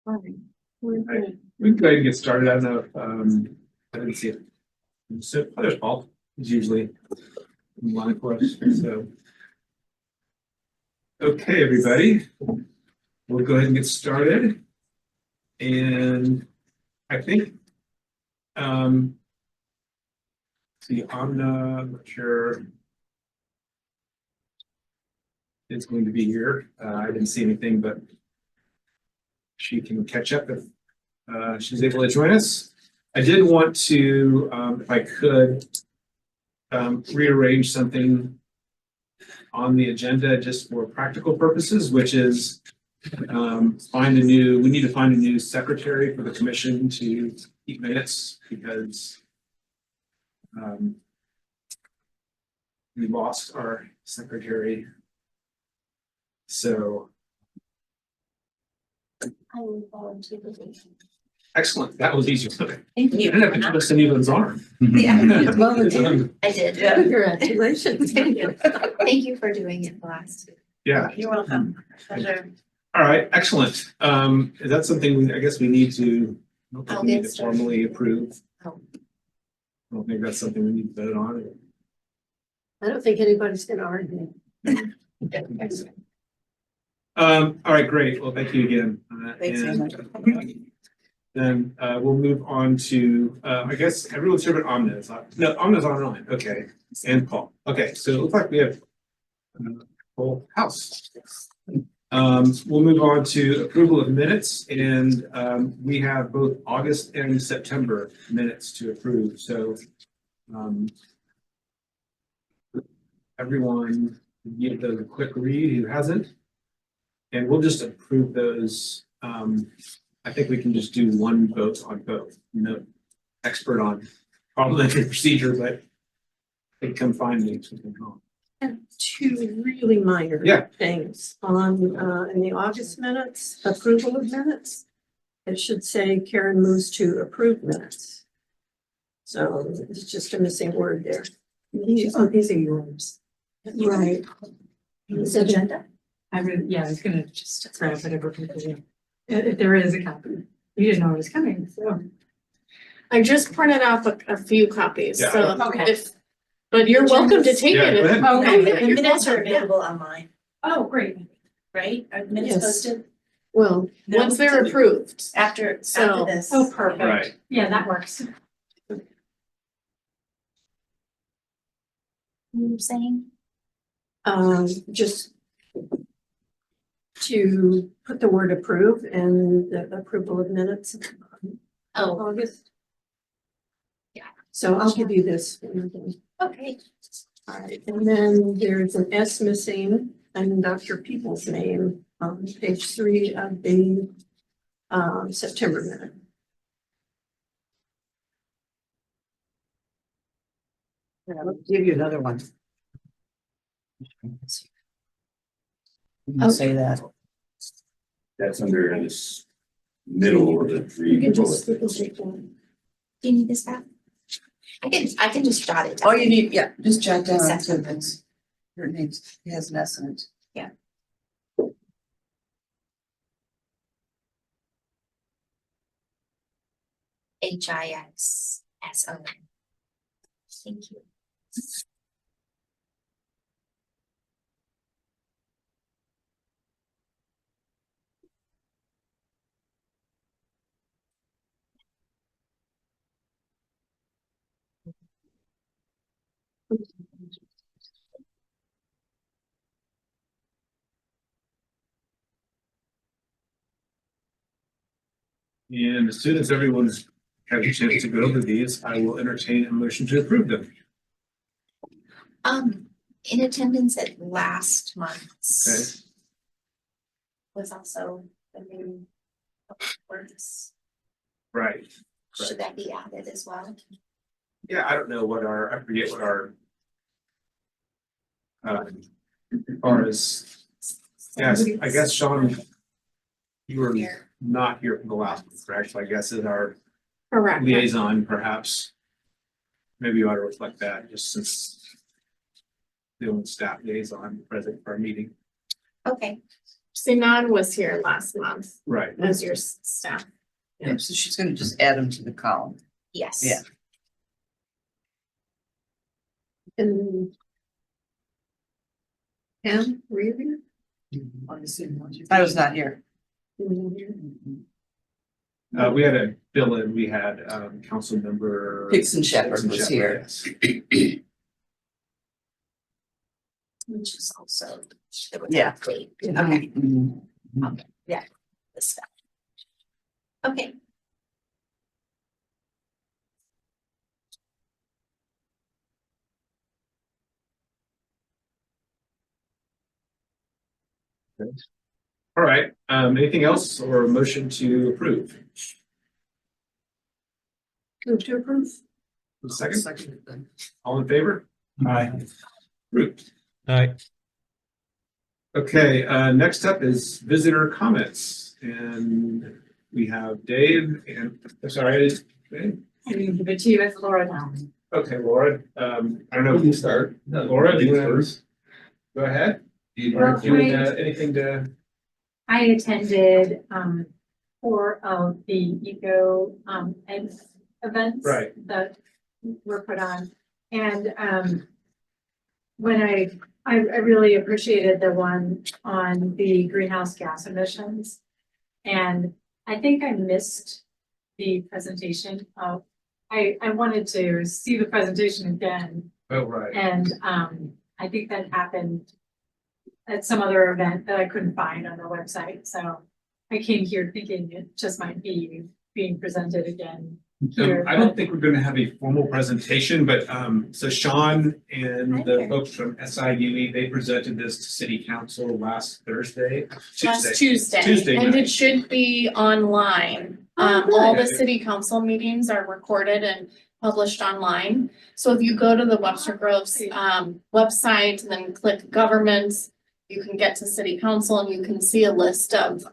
Fine. Right. We can go ahead and get started. I don't know if, I didn't see it. So, there's Paul, is usually in line for us, so. Okay, everybody, we'll go ahead and get started. And I think, see, Amna, I'm not sure it's going to be here. I didn't see anything, but she can catch up if she's able to join us. I did want to, if I could, rearrange something on the agenda just for practical purposes, which is we need to find a new secretary for the commission to keep minutes because we lost our secretary. So I will volunteer. excellent. That was easy. Okay. Thank You you. didn't have to twist anyone's arm. Yeah. I did. Congratulations. Thank you. Thank you for doing it the last. Yeah. You're welcome. Pleasure. All right. Excellent. Is that something I guess we need to, I don't think we need to formally approve? Oh. I don't think that's something we need to vote on. I don't think anybody's gonna argue. All right, great. Well, thank you again. Thanks very much. Then we'll move on to, I guess everyone's here but Amna's. No, Amna's online. Okay. And Paul. Okay, so it looks like we have a full house. We'll move on to approval of minutes, and we have both August and September minutes to approve. So everyone give those a quick read who hasn't, and we'll just approve those. I think we can just do one vote on both. No expert on parliamentary procedure, but they come find me if something wrong. And two really minor Yeah. things on in the August minutes, approval of minutes. It should say Karen moves to approve minutes. So it's just a missing word there. These are yours. Right. This agenda? I was gonna just grab whatever people do. If there is a copy. You didn't know it was coming, so. I just printed off a few copies, Yeah. so Okay. but you're welcome to take Yeah, it. go ahead. if- Okay. The you're minutes are welcome, yeah. available online, Oh, great. right? Are the minutes Yes. posted? Well, No? Once they're approved. After So- this. Oh, perfect. Right. Yeah, that works. You're saying? just to put the word approve and the approval of minutes in Oh, August. Yeah. So I'll give you this. okay. All right, and then there's an S missing and Dr. Peoples' name on page 3 of the September minute. Yeah, I'll give you another one. You can say that. That's under this middle of the You three can bullet. take that. Do you need this back? I can just jot it down. All you need, yeah, just jot down Second. sentence. Your name's, it has an S in it. HIXSO. Thank you. And as soon as everyone's had a chance to go over these, I will entertain a motion to approve them. In attendance at last month's. Okay. Was also the new words. Right. Should that be added as well? Yeah, I don't know what I forget what our as far as, yes, I guess Sean, you were not here for the last one, correct? So I guess as our Correct. liaison, perhaps maybe you ought to reflect that just since the only staff liaison present for our meeting. Okay, Sinan was here last month Right. as your staff. Yeah, so she's gonna just add them to the column. Yes. Yeah. And Pam, were you here? I was not here. You were here? We had a bill in, we had, council member. Hickson Shepherd Hickson was here. yes. Which is also. Yeah. Okay, Mhm. this stuff. Okay. All right, anything else or a motion to approve? Move to approve. Second, all in favor? Aye. Approved. Aye. Okay, next up is visitor comments, and we have Dave and, I'm sorry, Dave? I mean, give it to you as Laura now. Okay, Laura, I don't know who to start. Laura, do you want to go ahead? Do you Well, do you, I- anything to? I attended 4 of the eco ed events. Right. That were put on. And when I really appreciated the one on the greenhouse gas emissions. And I think I missed the presentation of, I wanted to see the presentation again. Oh, right. And I think that happened at some other event that I couldn't find on the website, so I came here thinking it just might be being presented again here. I don't think we're gonna have a formal presentation, but so Sean and the Okay. folks from SIUE, they presented this to city council last Thursday. Last Tuesday, Tuesday and night. it should be online. Oh, All good. the city council meetings are recorded and published online. So if you go to the Webster Groves website and then click governments, you can get to city council and you can see a list of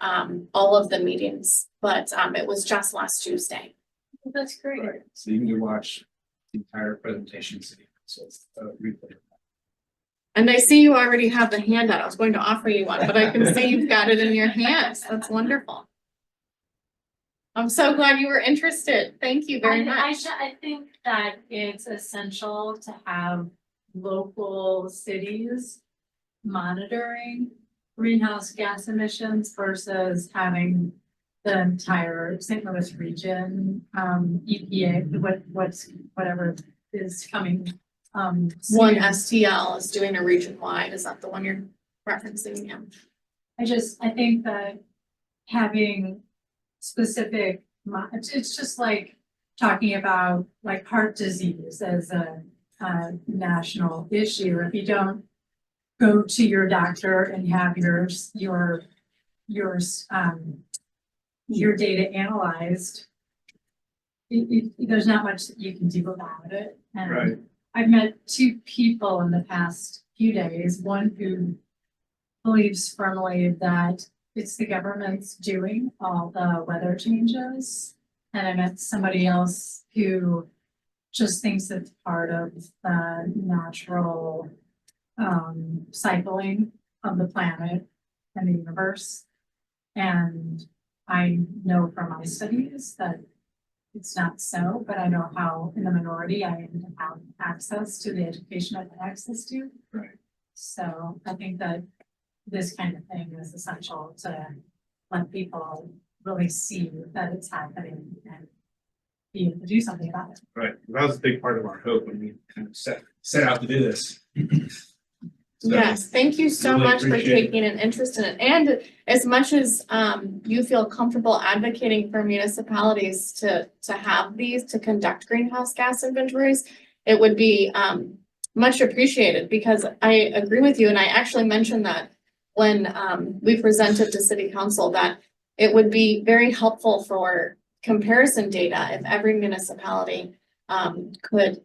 all of the meetings. But it was just last Tuesday. That's great. Right, so you can go watch the entire presentation, city council, replay. And I see you already have the handout. I was going to offer you one, but I can see you've got it in your hands. That's wonderful. I'm so glad you were interested. Thank you very much. I think that it's essential to have local cities monitoring greenhouse gas emissions versus having the entire St. Louis region, EPA, whatever is coming. One soon. STL is doing a region wide. Is that the one you're referencing? Yeah. I think that having specific, it's just like talking about like heart disease as a national issue. If you don't go to your doctor and have your data analyzed, there's not much that you can do about it. And Right. I've met 2 people in the past few days, one who believes firmly that it's the government's doing all the weather changes. And I met somebody else who just thinks it's part of the natural cycling of the planet and the universe. And I know from my studies that it's not so, but I know how in the minority I have access to the education I have access to. Right. So I think that this kind of thing is essential to let people really see that it's happening and be able to do something about it. Right, that was a big part of our hope when we kind of set out to do this. So, Yes, thank you so really much for appreciate it. taking an interest in it. And as much as you feel comfortable advocating for municipalities to have these, to conduct greenhouse gas inventories, it would be much appreciated because I agree with you. And I actually mentioned that when we presented to city council that it would be very helpful for comparison data if every municipality could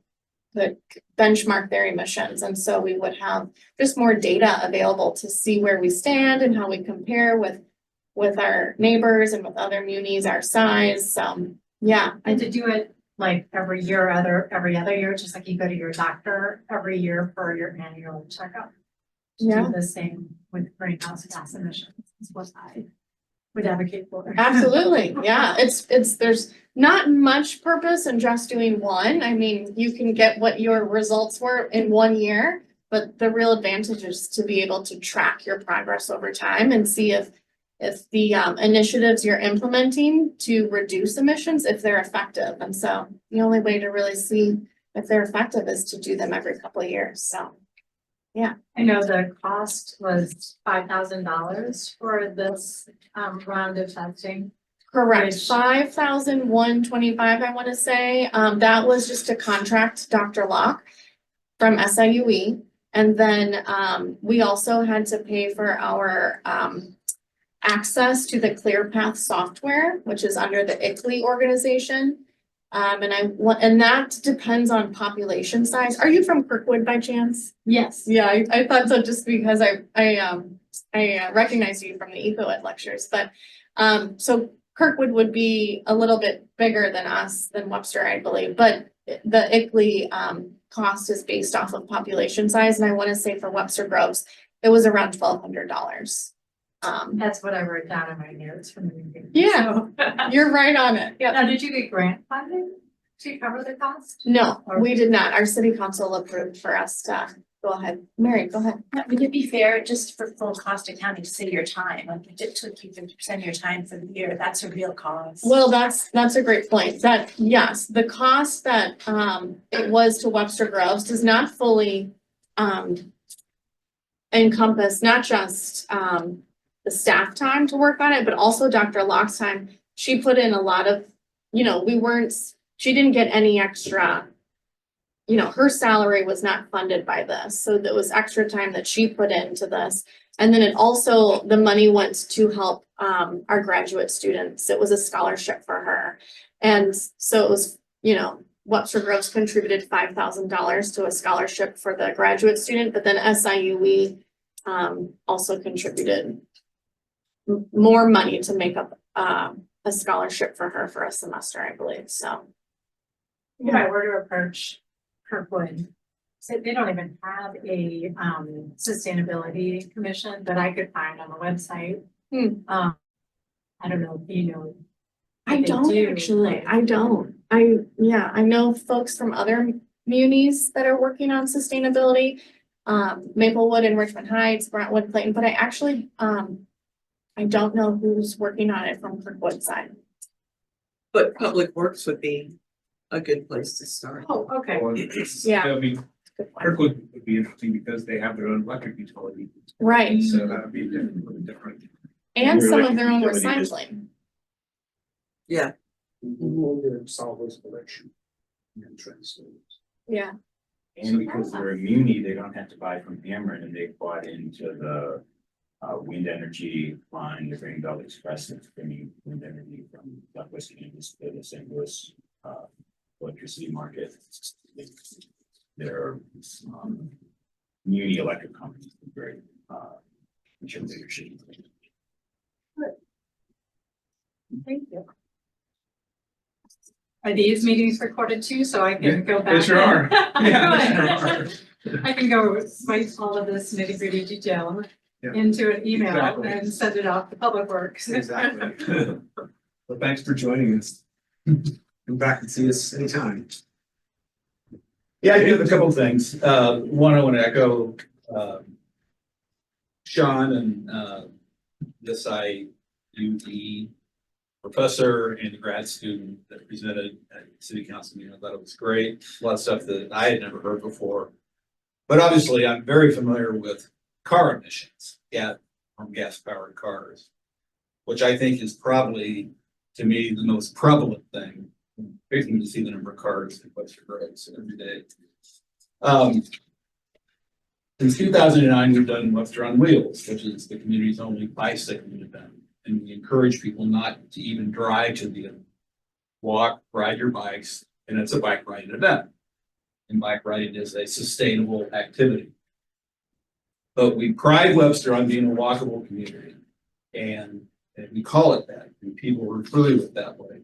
benchmark their emissions. And so we would have just more data available to see where we stand and how we compare with our neighbors and with other munis our size. Yeah, And to do it like every year, every other year, just like you go to your doctor every year for your annual checkup. Yeah. do the same with greenhouse gas emissions, is what I would advocate for. Absolutely, yeah, there's not much purpose in just doing one. I mean, you can get what your results were in 1 year. But the real advantage is to be able to track your progress over time and see if the initiatives you're implementing to reduce emissions, if they're effective. And so the only way to really see if they're effective is to do them every couple of years, so. I know the cost was $5,000 for this round of testing. Correct, Which- 5,125, I want to say. That was just to contract Dr. Locke from SIUE. And then we also had to pay for our access to the ClearPath software, which is under the ICLEI organization. And that depends on population size. Are you from Kirkwood by chance? Yes. Yeah, I thought so just because I recognize you from the EcoEd lectures, but so Kirkwood would be a little bit bigger than us, than Webster, I believe, but the ICLEI cost is based off of population size, and I want to say for Webster Groves, it was around $1,200. That's what I wrote down in my notes from the meeting. Yeah. So- You're right on it. Yep. Now, did you get grant funding to cover the cost? No, we did not. Our city council approved for us to go ahead. Mary, go ahead. Would it be fair just for full cost accounting to say your time, like if it took you 50% of your time for the year, that's a real cost? Well, that's a great point. That, yes, the cost that it was to Webster Groves does not fully encompass not just the staff time to work on it, but also Dr. Locke's time. She put in a lot of, she didn't get any extra, her salary was not funded by this. So there was extra time that she put into this. And then it also, the money went to help our graduate students. It was a scholarship for her. And so it was, Webster Groves contributed $5,000 to a scholarship for the graduate student, but then SIUE also contributed more money to make up a scholarship for her for a semester, I believe, so. If I were to approach Kirkwood, so they don't even have a sustainability commission that I could find on the website. I don't know if you know. I They don't do, actually, like- I don't. I know folks from other munis that are working on sustainability. Maplewood and Richmond Heights, Brentwood, Clayton, but I actually, I don't know who's working on it from Kirkwood side. But Public Works would be a good place to start. Oh, okay. Well, Yeah. I mean, Good point. Kirkwood would be interesting because they have their own electric utility, Right, so that would be definitely different. and Your some of electric their own utility is- recycling. Yeah. Solve this collection. Yeah, And because they're a muni, they don't have to buy from Ameren, and they bought into the wind energy line, the Green Belt Express, that's bringing wind energy from Southwest Kansas to the St. Louis electricity market. They're muni electric companies, very mature leadership. Thank you. Are these meetings recorded too, so I Yeah, can go back? they sure are. Yeah, Good. they sure are. I can go write all of this nitty gritty detail Yeah. into an email Exactly. and send it off to Public Works. Exactly. Well, thanks for joining us. Come back and see us anytime. Yeah, I do have a couple of things. One, I want to echo Sean and the SIUE professor and the grad student that presented at city council meeting. I thought it was great. A lot of stuff that I had never heard before. But obviously, I'm very familiar with car emissions, from gas powered cars, which I think is probably, to me, the most prevalent thing. Amazing to see the number of cars in Webster Groves every day. Since 2009, we've done Webster on Wheels, which is the community's only bicycling event. And we encourage people not to even drive to the event. Walk, ride your bikes, and it's a bike riding event. And bike riding is a sustainable activity. But we pride Webster on being a walkable community. And we call it that, and people refer to it that way.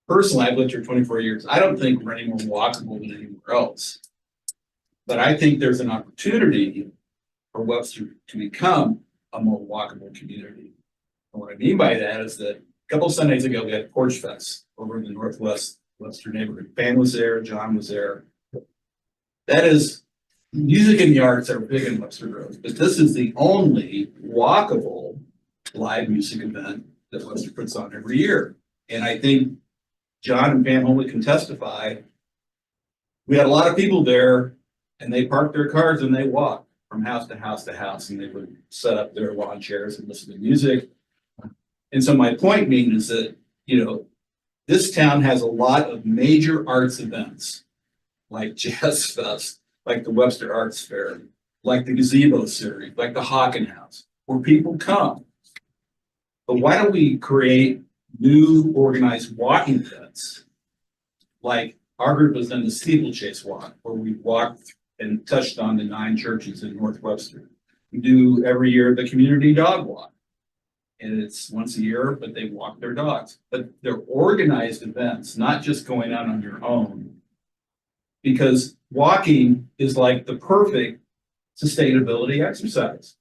Personally, I've lived here 24 years. I don't think we're any more walkable than anywhere else. But I think there's an opportunity for Webster to become a more walkable community. And what I mean by that is that a couple of Sundays ago, we had Porch Fest over in the Northwest Webster neighborhood. Pam was there, John was there. That is, music and the arts are big in Webster Groves, but this is the only walkable live music event that Webster puts on every year. And I think John and Pam only can testify. We had a lot of people there and they parked their cars and they walked from house to house to house, and they would set up their lawn chairs and listen to music. And so my point being is that, you know, this town has a lot of major arts events like Jazz Fest, like the Webster Arts Fair, like the Gazebo Series, like the Hawken House, where people come. But why don't we create new organized walking events? Like our group has done the Steeplechase Walk, where we walked and touched on the 9 churches in North Webster. We do every year the Community Dog Walk. And it's once a year, but they walk their dogs. But they're organized events, not just going out on your own. Because walking is like the perfect sustainability exercise.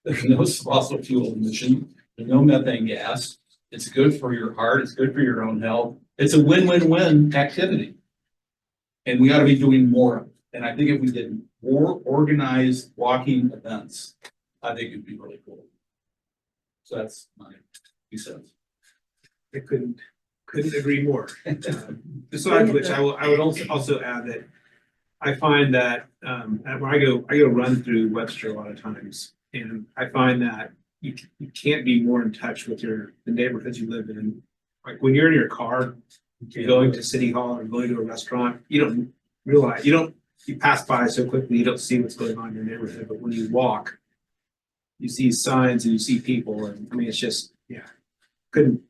There's no fossil fuel emission, there's no methane gas. It's good for your heart, it's good for your own health. It's a win-win-win activity. And we ought to be doing more of it. And I think if we did more organized walking events, I think it'd be really cool. So that's my 2 cents. I couldn't agree more. Besides which, I would also add that I find that when I go run through Webster a lot of times, and I find that you can't be more in touch with the neighborhoods you live in. Like when you're in your car, going to City Hall or going to a restaurant, you don't realize, you pass by so quickly, you don't see what's going on in your neighborhood. But when you walk, you see signs and you see people, and I mean, it's just, couldn't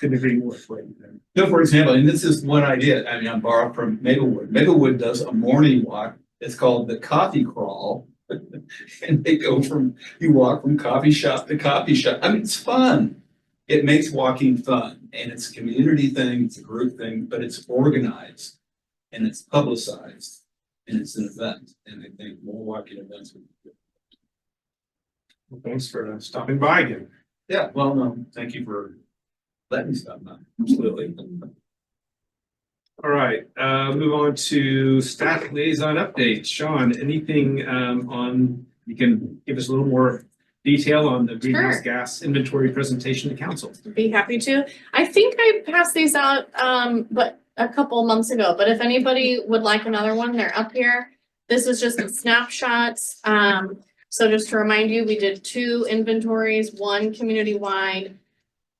agree more with what you said. So for example, and this is one idea, I mean, I'm borrowed from Maplewood. Maplewood does a morning walk. It's called the coffee crawl. And they go you walk from coffee shop to coffee shop. I mean, it's fun. It makes walking fun, and it's a community thing, it's a group thing, but it's organized and it's publicized and it's an event. And I think more walking events would be good. Well, thanks for stopping by again. Yeah, well, no, thank you for letting me stop by. Absolutely. All right, move on to staff liaison updates. Sean, anything you can give us a little more detail on the greenhouse Sure. gas inventory presentation to council? Be happy to. I think I passed these out, but a couple months ago, but if anybody would like another one, they're up here. This is just a snapshot. So just to remind you, we did 2 inventories, 1 community-wide,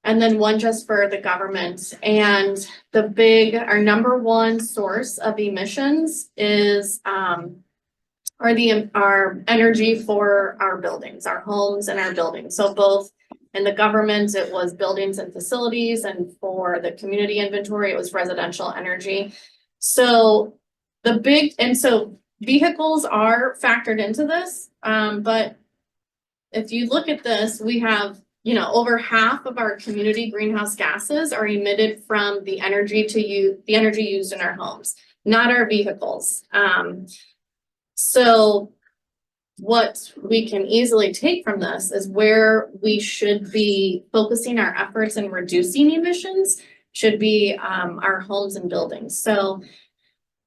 and then 1 just for the government. And our number 1 source of emissions is, our energy for our buildings, our homes and our buildings. So both in the government, it was buildings and facilities, and for the community inventory, it was residential energy. So vehicles are factored into this, but if you look at this, we have, over half of our community greenhouse gases are emitted from the energy used in our homes, not our vehicles. So what we can easily take from this is where we should be focusing our efforts in reducing emissions should be our homes and buildings. So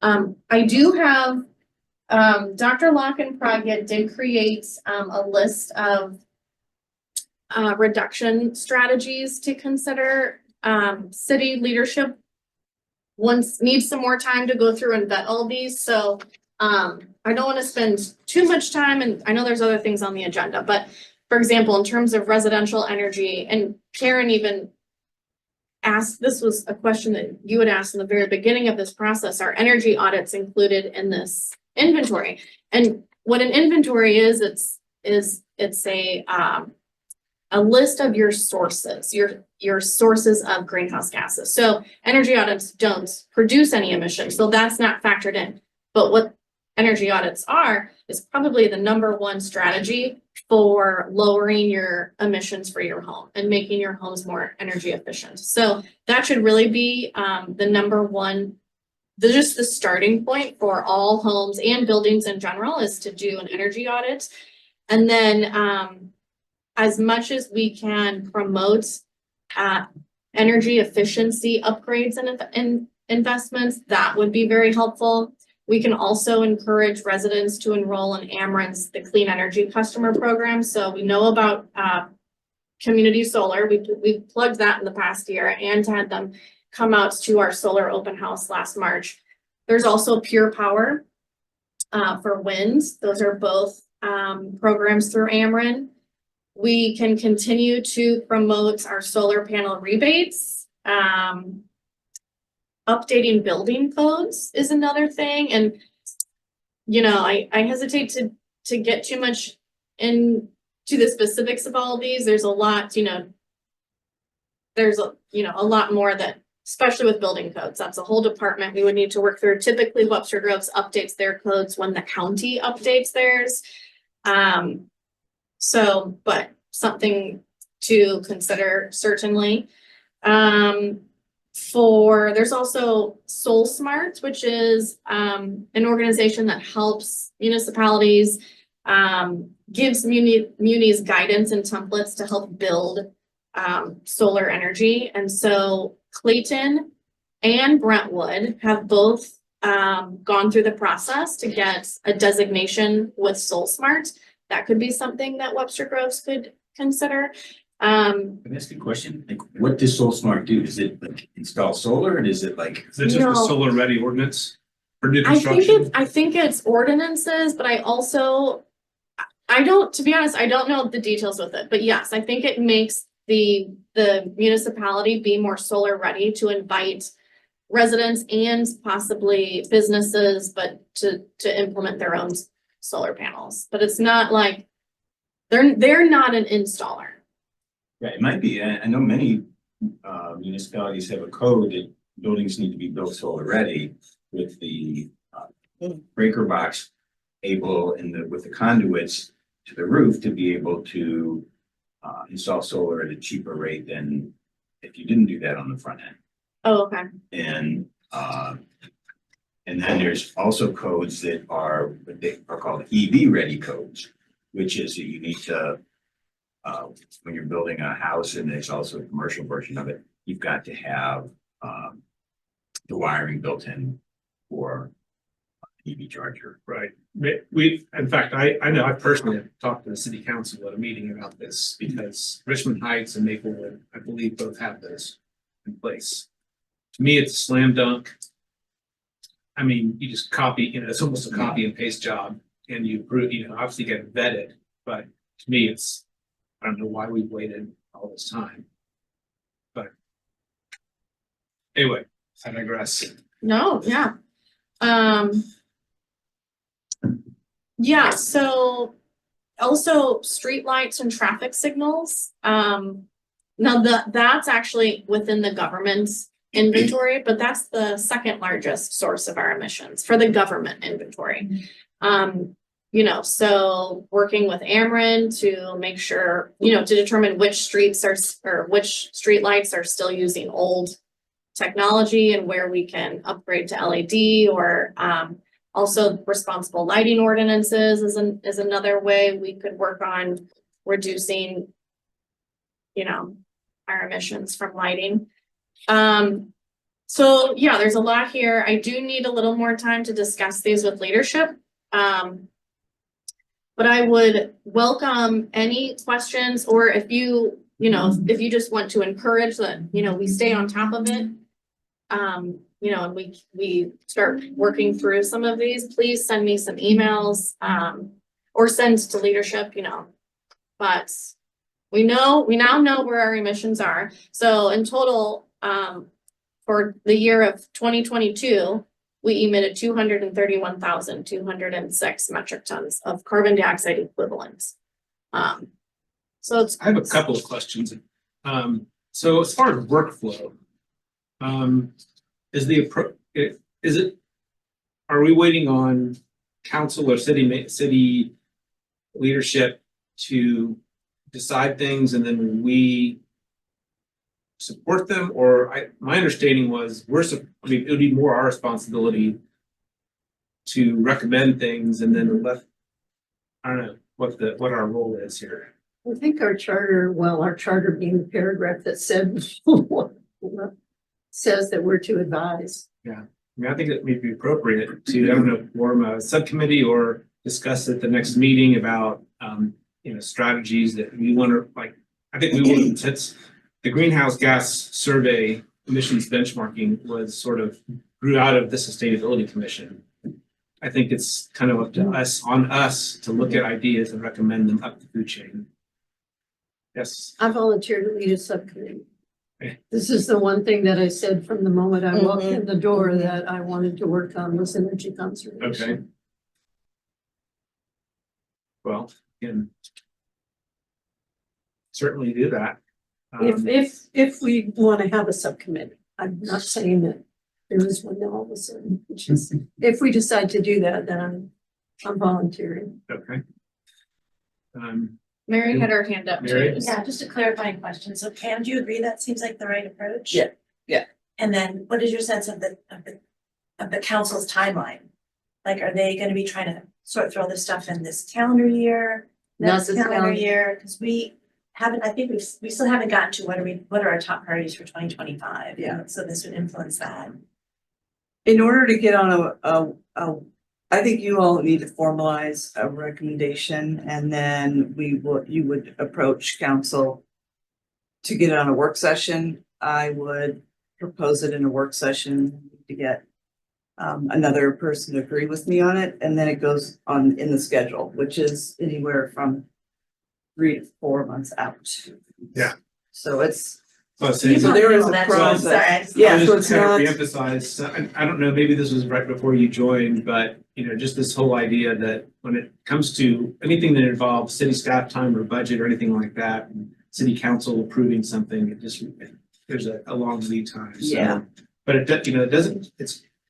I do have Dr. Lockenpraget did create a list of reduction strategies to consider. City leadership needs some more time to go through and vet all these. So I don't want to spend too much time, and I know there's other things on the agenda, but for example, in terms of residential energy, and Karen even asked, this was a question that you had asked in the very beginning of this process, are energy audits included in this inventory? And what an inventory is, it's a list of your sources, your sources of greenhouse gases. So energy audits don't produce any emissions, so that's not factored in. But what energy audits are is probably the number 1 strategy for lowering your emissions for your home and making your homes more energy efficient. So that should really be the number 1, just the starting point for all homes and buildings in general, is to do an energy audit. And then, as much as we can promote, energy efficiency upgrades and investments, that would be very helpful. We can also encourage residents to enroll in Ameren's, the Clean Energy Customer Program. So we know about, community solar. We've plugged that in the past year and had them come out to our solar open house last March. There's also Pure Power, for wind. Those are both, programs through Ameren. We can continue to promote our solar panel rebates. Updating building codes is another thing. And, you know, I hesitate to get too much into the specifics of all of these. There's a lot, you know, there's a lot more that, especially with building codes, that's a whole department we would need to work through. Typically, Webster Groves updates their codes when the county updates theirs. So, but something to consider certainly. There's also Soul Smart, which is an organization that helps municipalities, gives munis guidance and templates to help build solar energy. And so Clayton and Brentwood have both gone through the process to get a designation with Soul Smart. That could be something that Webster Groves could consider. Can I ask you a question? Like, what does Soul Smart do? Is it like install solar, and is it like? Is it just No. the solar ready ordinance for new I construction? think it's ordinances, but to be honest, I don't know the details with it, but yes, I think it makes the municipality be more solar ready to invite residents and possibly businesses, but to implement their own solar panels. But it's not like, they're not an installer. Yeah, it might be. I know many municipalities have a code that buildings need to be built solar ready with the breaker box able with the conduits to the roof to be able to install solar at a cheaper rate than if you didn't do that on the front end. Oh, okay. And then there's also codes that are what they are called EV ready codes, which is that you need to when you're building a house, and there's also a commercial version of it, you've got to have the wiring built in for EV charger. Right. In fact, I know I personally have talked to the city council at a meeting about this because Richmond Heights and Maplewood, I believe, both have those in place. To me, it's a slam dunk. I mean, you just copy, it's almost a copy and paste job, and you prove, obviously get vetted, but to me, I don't know why we've waited all this time. But anyway, I digress. No, yeah. Yeah, so also streetlights and traffic signals. Now that's actually within the government's inventory, but that's the second largest source of our emissions for the government inventory. So working with Ameren to make sure, to determine which streets or which streetlights are still using old technology and where we can upgrade to LED, or also responsible lighting ordinances is another way we could work on reducing, our emissions from lighting. So yeah, there's a lot here. I do need a little more time to discuss these with leadership. But I would welcome any questions, or if you just want to encourage that, we stay on top of it. And we start working through some of these, please send me some emails, or send to leadership, but we now know where our emissions are. So in total, for the year of 2022, we emitted 231,206 metric tons of carbon dioxide equivalents. So it's. I have a couple of questions. So as far as workflow, are we waiting on council or city leadership to decide things and then we support them? Or my understanding was it would be more our responsibility to recommend things and then what our role is here. I think our charter, well, our charter being the paragraph that said says that we're to advise. I mean, I think it may be appropriate to, I don't know, form a subcommittee or discuss at the next meeting about, strategies that we want to, like, I think we want, since the greenhouse gas survey emissions benchmarking was sort of grew out of the Sustainability Commission. I think it's kind of up to us, on us to look at ideas and recommend them up the food chain. Yes. I volunteer to lead a subcommittee. Okay. This is the one thing that I said from the moment I walked in the door that I wanted to work on was energy conservation. Okay. Well, can certainly do that. If we want to have a subcommittee, I'm not saying that there is one all of a sudden, which is, if we decide to do that, then I'm volunteering. Okay. Mary had her hand up Mary? too. Yeah, just a clarifying question. So Pam, do you agree that seems like the right approach? Yeah, yeah. And then what is your sense of the council's timeline? Like, are they gonna be trying to sort through all this stuff in this calendar year? Not Next this calendar calendar. year, because we haven't, I think we still haven't gotten to what are our top priorities for 2025? Yeah. So this would influence that. In order to get on I think you all need to formalize a recommendation and then you would approach council to get on a work session. I would propose it in a work session to get another person to agree with me on it, and then it goes on in the schedule, which is anywhere from 3 to 4 months out. Yeah. So it's, So there is a That's- process. sorry, I just- Yeah, I so just it's kind of not, reemphasize, I don't know, maybe this was right before you joined, but, just this whole idea that when it comes to anything that involves city staff time or budget or anything like that, and city council approving something, there's a long lead time. So, Yeah. But it doesn't,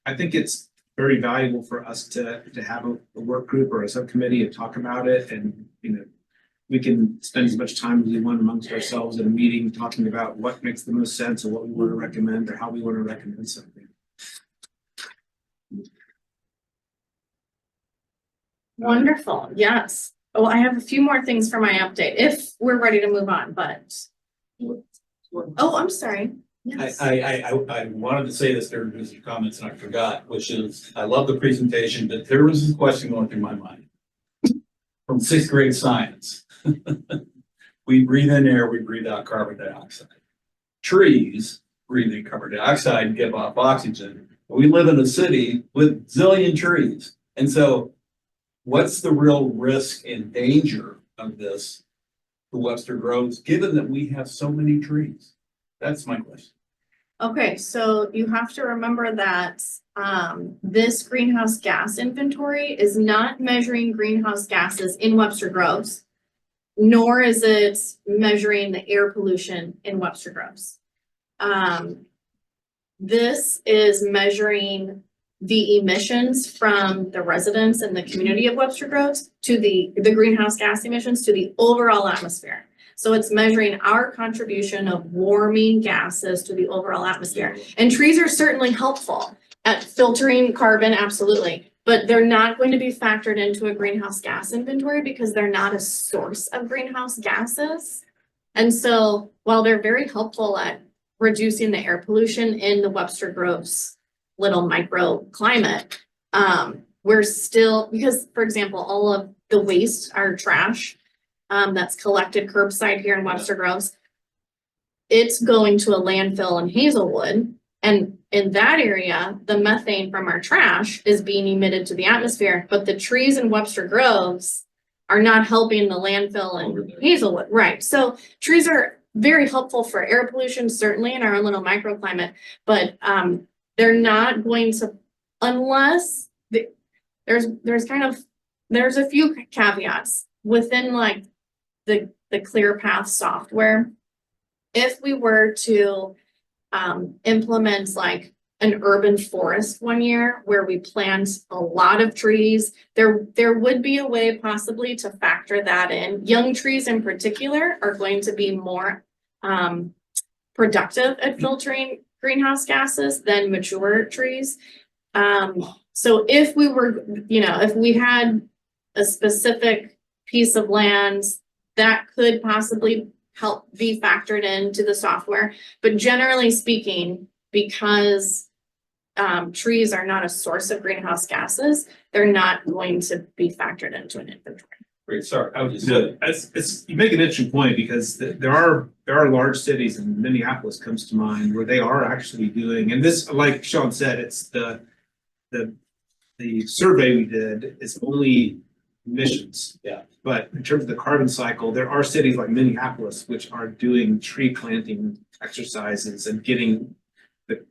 I think it's very valuable for us to have a work group or a subcommittee and talk about it, and, we can spend as much time as we want amongst ourselves in a meeting, talking about what makes the most sense and what we want to recommend or how we want to recommend something. Wonderful, yes. Oh, I have a few more things for my update, if we're ready to move on, but. Oh, I'm sorry. Yes. I wanted to say this during your comments and I forgot, which is, I love the presentation, but there was a question going through my mind. From 6th grade science. We breathe in air, we breathe out carbon dioxide. Trees breathe in carbon dioxide and give off oxygen. We live in a city with zillion trees. And so what's the real risk and danger of this to Webster Groves, given that we have so many trees? That's my question. Okay, so you have to remember that this greenhouse gas inventory is not measuring greenhouse gases in Webster Groves, nor is it measuring the air pollution in Webster Groves. This is measuring the emissions from the residents and the community of Webster Groves to the greenhouse gas emissions to the overall atmosphere. So it's measuring our contribution of warming gases to the overall atmosphere. And trees are certainly helpful at filtering carbon, absolutely. But they're not going to be factored into a greenhouse gas inventory because they're not a source of greenhouse gases. And so while they're very helpful at reducing the air pollution in the Webster Groves little microclimate, we're still, because for example, all of the waste, our trash, that's collected curbside here in Webster Groves, it's going to a landfill in Hazelwood. And in that area, the methane from our trash is being emitted to the atmosphere, but the trees in Webster Groves are not helping the landfill in Hazelwood. Right. So trees are very helpful for air pollution, certainly in our own little microclimate, but they're not going to, unless there's a few caveats within like the ClearPath software. If we were to implement like an urban forest one year where we plant a lot of trees, there would be a way possibly to factor that in. Young trees in particular are going to be more productive at filtering greenhouse gases than mature trees. So if we were, if we had a specific piece of land that could possibly help be factored into the software. But generally speaking, because trees are not a source of greenhouse gases, they're not going to be factored into an inventory. Great, sorry, I was just. You make an interesting point because there are large cities, and Minneapolis comes to mind, where they are actually doing, and this, like Sean said, it's the survey we did is only emissions. Yeah. But in terms of the carbon cycle, there are cities like Minneapolis which are doing tree planting exercises and getting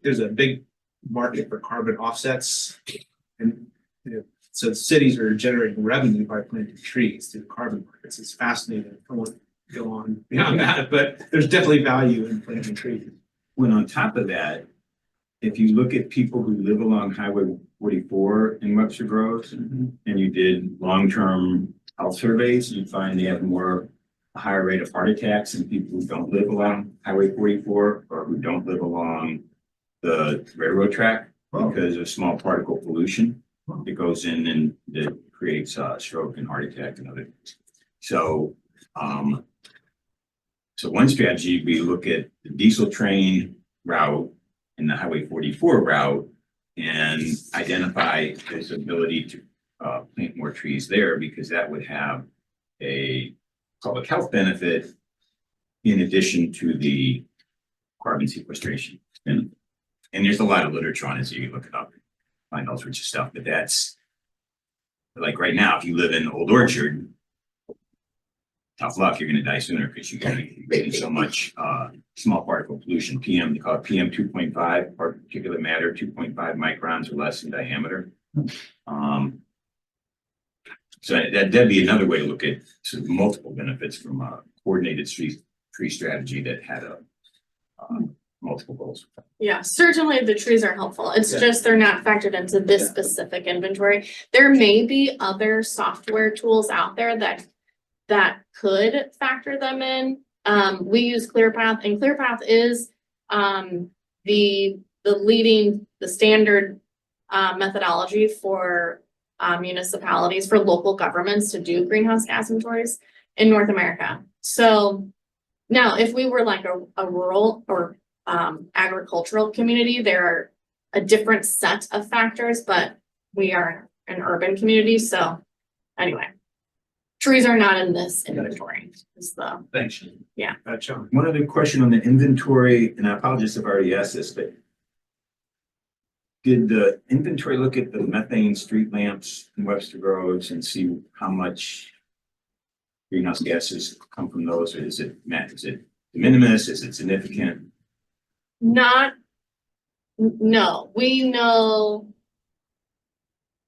there's a big market for carbon offsets, and so cities are generating revenue by planting trees through the carbon markets. It's fascinating. I won't go on beyond that, but there's definitely value in planting trees. When on top of that, if you look at people who live along Highway 44 in Webster Groves, and you did long-term health surveys, you'd find they have a higher rate of heart attacks than people who don't live along Highway 44 or who don't live along the railroad track because of small particle pollution. It goes in and it creates stroke and heart attack and other things. So, so one strategy, we look at the diesel train route and the Highway 44 route and identify this ability to plant more trees there, because that would have a public health benefit in addition to the carbon sequestration. And there's a lot of literature on it, so you can look it up, find all sorts of stuff, but that's like right now, if you live in Old Orchard, tough luck, you're gonna die sooner because you're getting so much small particle pollution, PM, they call it PM 2.5, particulate matter 2.5 microns or less in diameter. So that'd be another way to look at sort of multiple benefits from a coordinated tree strategy that had multiple goals. Yeah, certainly the trees are helpful. It's Yeah. just they're not factored into this Yeah. specific inventory. There may be other software tools out there that could factor them in. We use ClearPath, and ClearPath is the standard methodology for municipalities, for local governments to do greenhouse gas inventories in North America. So now, if we were like a rural or agricultural community, there are a different set of factors, but we are an urban community, so anyway. Trees are not in this inventory, is the, Thanks, Shane. Sean. One other question on the inventory, and I apologize if I already asked this, but did the inventory look at the methane street lamps in Webster Groves and see how much greenhouse gases come from those, or is it de minimis, is it significant? no, we know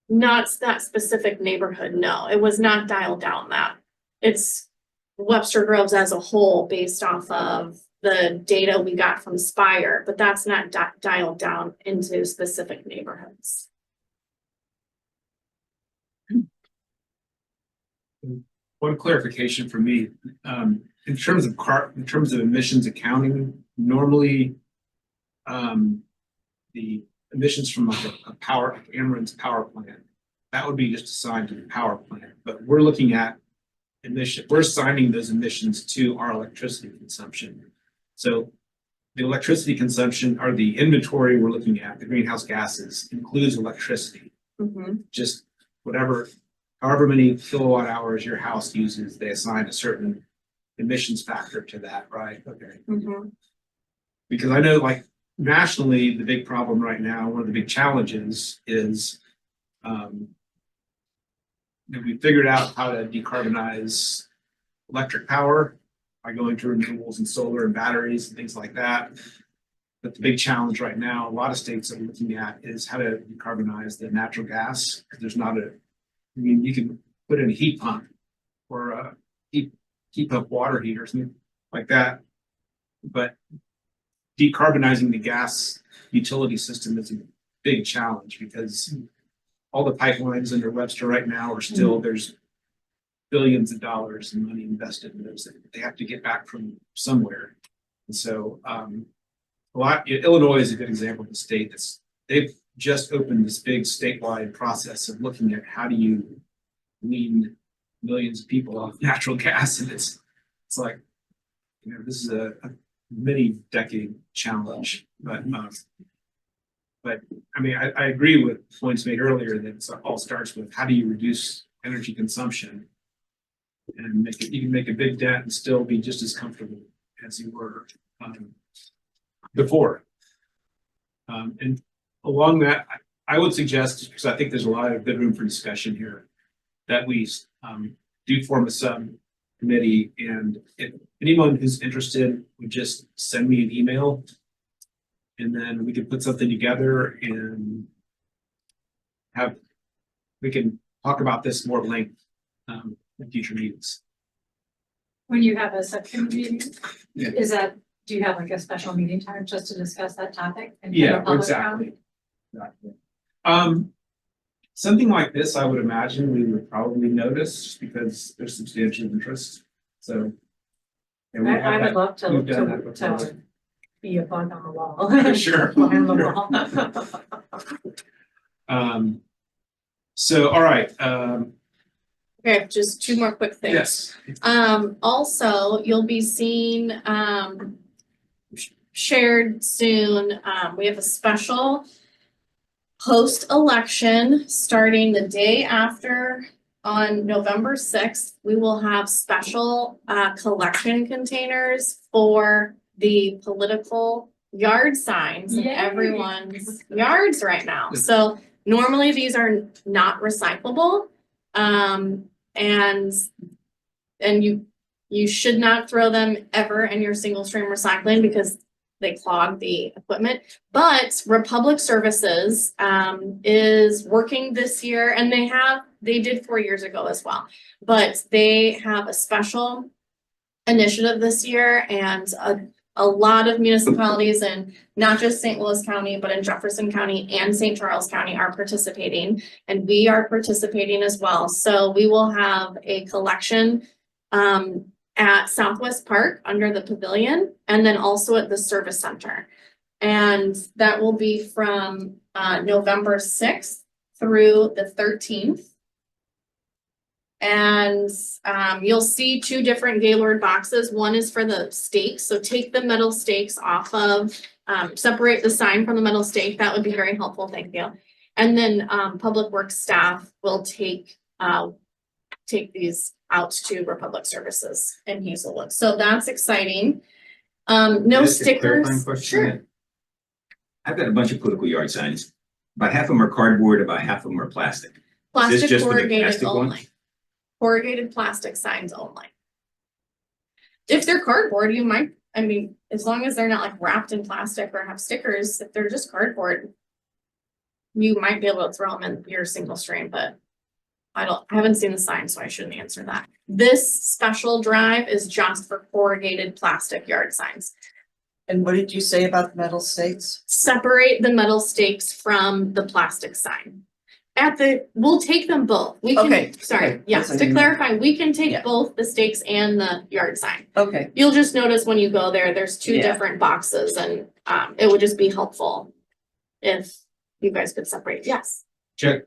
not that specific neighborhood, no, it was not dialed down that. It's Webster Groves as a whole based off of the data we got from Spire, but that's not dialed down into specific neighborhoods. One clarification for me, in terms of emissions accounting, normally the emissions from like Ameren's power plant, that would be just assigned to the power plant, but we're looking at we're assigning those emissions to our electricity consumption. So the electricity consumption, or the inventory we're looking at, the greenhouse gases, includes electricity. Just however many kilowatt hours your house uses, they assign a certain emissions factor to that, right? Okay. Because I know, like, nationally, the big problem right now, one of the big challenges is we figured out how to decarbonize electric power by going to renewables and solar and batteries and things like that. But the big challenge right now, a lot of states are looking at, is how to decarbonize the natural gas, because there's not you can put in a heat pump or heat pump water heaters and like that, but decarbonizing the gas utility system is a big challenge, because all the pipelines under Webster right now are still, there's billions of dollars in money invested in those that they have to get back from somewhere. And so Illinois is a good example of a state they've just opened this big statewide process of looking at how do you wean millions of people off natural gas, and it's like, you know, this is a many decade challenge, but I mean, I agree with points made earlier that it all starts with how do you reduce energy consumption and make it, you can make a big dent and still be just as comfortable as you were before. And along that, I would suggest, because I think there's a lot of good room for discussion here, that we do form a subcommittee, and if anyone who's interested would just send me an email, and then we can put something together and we can talk about this more at length in future meetings. When you have a subcommittee meeting, Yeah. Do you have like a special meeting time just to discuss that topic? and have a Yeah, public exactly. comment? Something like this, I would imagine we would probably notice because there's substantial interest. So. and we have I would that- love we've done that to before. be a bug on the wall. Sure. Fly on the wall. So, all right, Okay, just two more quick things. yes, Also, you'll be seeing, shared soon, we have a special post-election starting the day after on November 6th. We will have special, collection containers for the political yard signs in Yay. everyone's yards right now. So normally these are not recyclable. And you should not throw them ever in your single stream recycling because they clog the equipment. But Republic Services is working this year, and they did 4 years ago as well. But they have a special initiative this year, and a lot of municipalities, and not just St. Louis County, but in Jefferson County and St. Charles County are participating, and we are participating as well. So we will have a collection at Southwest Park under the pavilion, and then also at the service center. And that will be from November 6th through the 13th. And you'll see two different Gaylord boxes. One is for the stakes, so take the metal stakes off of, separate the sign from the metal stake. That would be very helpful, thank you. And then Public Works staff will take these out to Republic Services in Hazelwood. So that's exciting. No Just a clarifying stickers. question. Sure. I've got a bunch of political yard signs. About half of them are cardboard, about half of them are plastic. Plastic just for the corrugated plastic only. ones? Corrugated plastic signs only. If they're cardboard, you might, I mean, as long as they're not like wrapped in plastic or have stickers, if they're just cardboard, you might be able to throw them in your single stream, but I haven't seen the sign, so I shouldn't answer that. This special drive is just for corrugated plastic yard signs. And what did you say about the metal stakes? Separate the metal stakes from the plastic sign. We'll take them both. We Okay, can, sorry, okay, yes, that's to what I clarify, we can take Yeah. both the stakes and the yard sign. Okay, You'll just notice when you go there, there's two Yeah. different boxes, and it would just be helpful if you guys could separate, yes. Check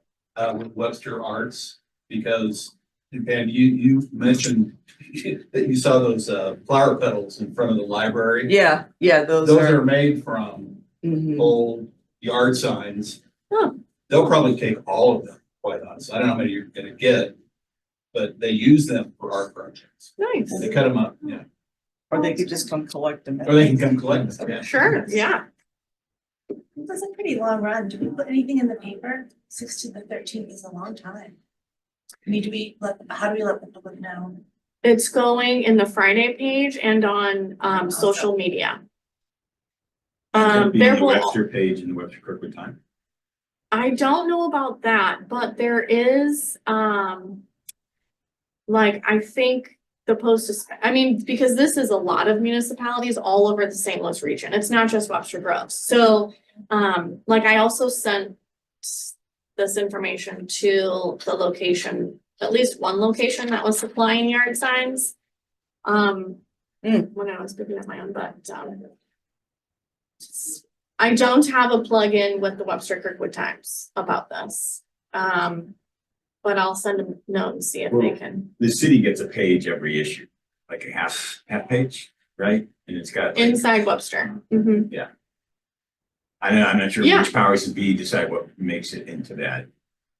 with Webster Arts, because and you mentioned that you saw those flower petals in front of the library. yeah, those Those are. are made from Mhm. old yard signs. Oh. They'll probably take all of them, quite honestly. I don't know how many you're gonna get, but they use them for art projects. Nice. They cut them up, yeah, Or they could just come collect them. or they can come collect them, yeah. Sure, yeah. That's a pretty long run. Do we put anything in the paper? 6th to the 13th is a long time. How do we let the public know? It's going in the Friday page and on social media. That'd be There on the will, Webster page in the Webster Kirkwood Time. I don't know about that, but there is, like, I think the post is, I mean, because this is a lot of municipalities all over the St. Louis region. It's not just Webster Groves. So, like, I also sent this information to the location, at least one location that was supplying yard signs. When I was picking up my own, but, I don't have a plug-in with the Webster Kirkwood Times about this. but I'll send a note and see if they can. The city gets a page every issue, like a half page, right? And it's got. like- Inside Webster. Mhm. I'm not sure Yeah. which powers to be decide what makes it into that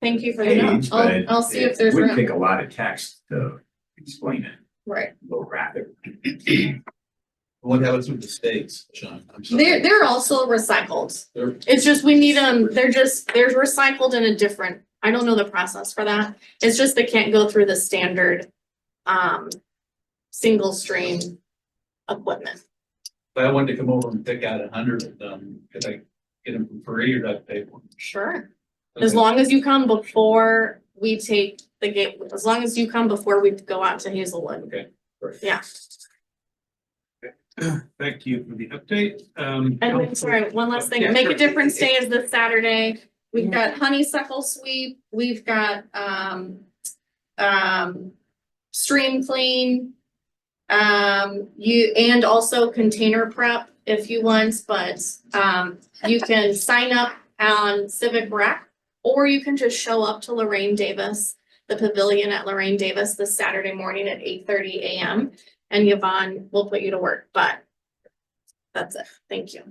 Thank you for the note. page, but I'll see if there's it would room. take a lot of text to explain it, Right. a little rapid. What happens with the stakes, Sean? I'm sorry. They're also recycled. They're- It's just we need them, they're recycled in a different, I don't know the process for that. It's just they can't go through the standard single stream equipment. If I wanted to come over and pick out 100 of them, could I get them for free or do I pay for them? Sure. As Okay. long as you come before we take the gate, as long as you come before we go out to Hazelwood. Okay, great. Yeah. Thank you for the update. And then, sorry, one last thing, Yeah, Make sure. a Difference Day is this Saturday. We've got honeysuckle sweep, we've got stream clean. And also container prep if you want, but you can sign up on Civic Rec. Or you can just show up to Lorraine Davis, the pavilion at Lorraine Davis this Saturday morning at 8:30 a.m. And Yvonne will put you to work, but that's it. Thank you.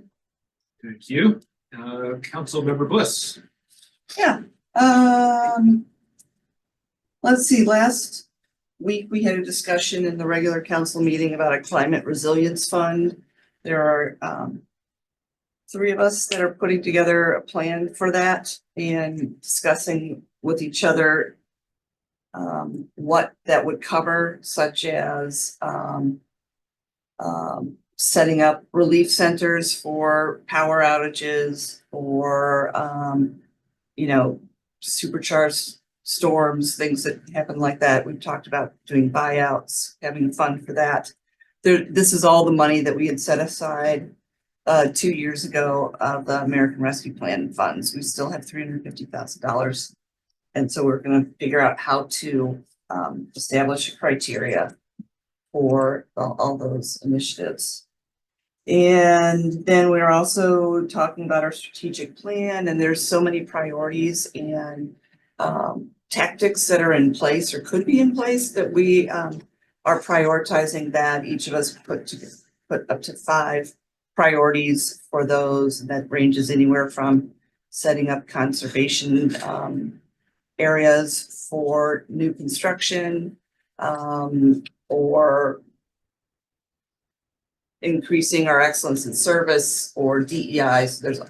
Thank you. Councilmember Bliss. Let's see, last week we had a discussion in the regular council meeting about a climate resilience fund. There are three of us that are putting together a plan for that and discussing with each other what that would cover, such as setting up relief centers for power outages or supercharged storms, things that happen like that. We've talked about doing buyouts, having a fund for that. This is all the money that we had set aside 2 years ago of the American Rescue Plan funds. We still have $350,000. And so we're gonna figure out how to establish a criteria for all those initiatives. And then we're also talking about our strategic plan, and there's so many priorities and tactics that are in place or could be in place that we are prioritizing that. Each of us put up to 5 priorities for those, and that ranges anywhere from setting up conservation areas for new construction or increasing our excellence in service or DEI. So there's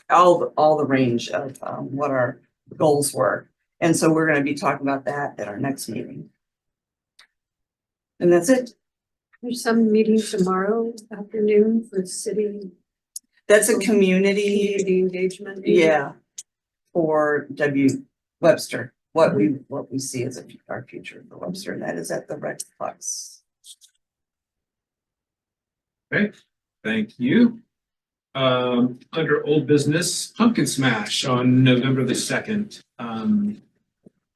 all the range of what our goals were. And so we're going to be talking about that at our next meeting. And that's it. There's some meeting tomorrow afternoon for city That's a community, engagement. meeting. yeah, for Webster, what we see as our future for Webster, and that is at the Red Fox. Okay, thank you. Under old business, Pumpkin Smash on November the 2nd.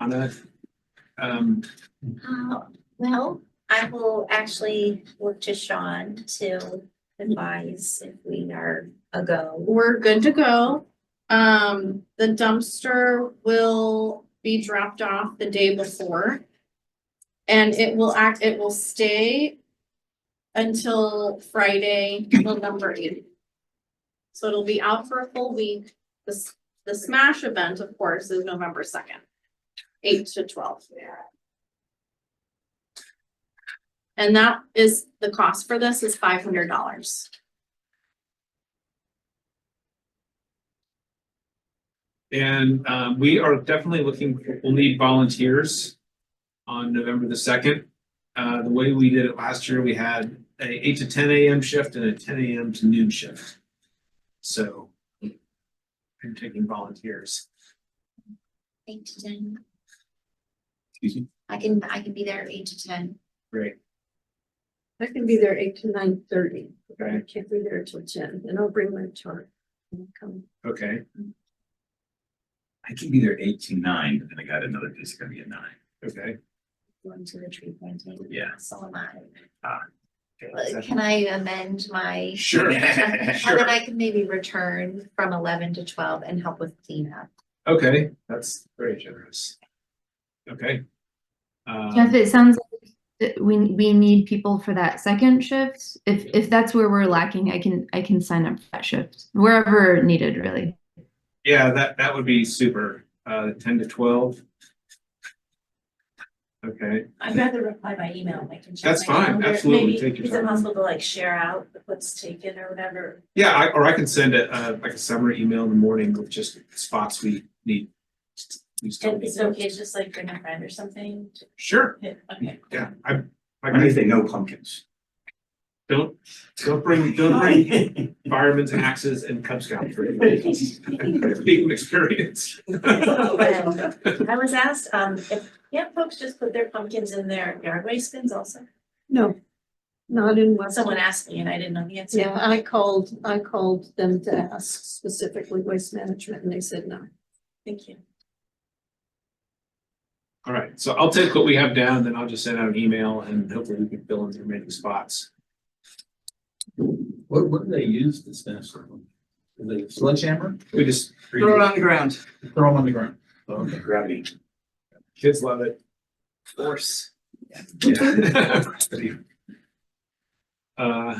Anna, Well, I will actually look to Sean to advise if we are a go. We're good to go. The dumpster will be dropped off the day before. And it will stay until Friday, November 8th. So it'll be out for a full week. The Smash event, of course, is November 2nd, 8 to 12. And that is, the cost for this is $500. and we are definitely we'll need volunteers on November the 2nd. The way we did it last year, we had a 8 to 10 a.m. shift and a 10 a.m. to noon shift. So I'm taking volunteers. 8 to 10. Excuse me. I can be there 8 to 10. Great. I can be there 8 to 9:30. Okay. I can't be there till 10, and I'll bring my chart. and come. Okay. I can be there 8 to 9, but then I got another, it's gonna be a 9. Okay. Going to the tree planting. Yeah. So am I. Okay. But can I amend my? Sure. And Sure. then I can maybe return from 11 to 12 and help with cleanup. Okay, that's very generous. Okay. Jeff, it sounds like we need people for that second shift. If that's where we're lacking, I can sign up for that shift wherever needed, really. Yeah, that would be super. 10 to 12. Okay, I'd rather reply by email, I can check. That's my fine. calendar. Absolutely. Maybe Take your is it time. possible to like share out what's taken or whatever? yeah, or I can send like a summary email in the morning with just spots we need. And is it okay to just like bring a friend or something? Sure. Yeah, okay. Yeah, What if they know pumpkins? don't bring firemen's axes and Cub Scouts for people experience. I was asked, if, yeah, folks just put their pumpkins in their yard waste bins also. No, not in West. Someone asked me and I didn't know the answer. Yeah, I called them to ask specifically Waste Management and they said no. Thank you. All right, so I'll take what we have down, then I'll just send out an email and hopefully we can fill in the remaining spots. What do they use to staff them? Is it a sledgehammer? We just, Throw it on the ground. Throw them on the ground. Okay. Gravity. kids love it. Force. Yeah. All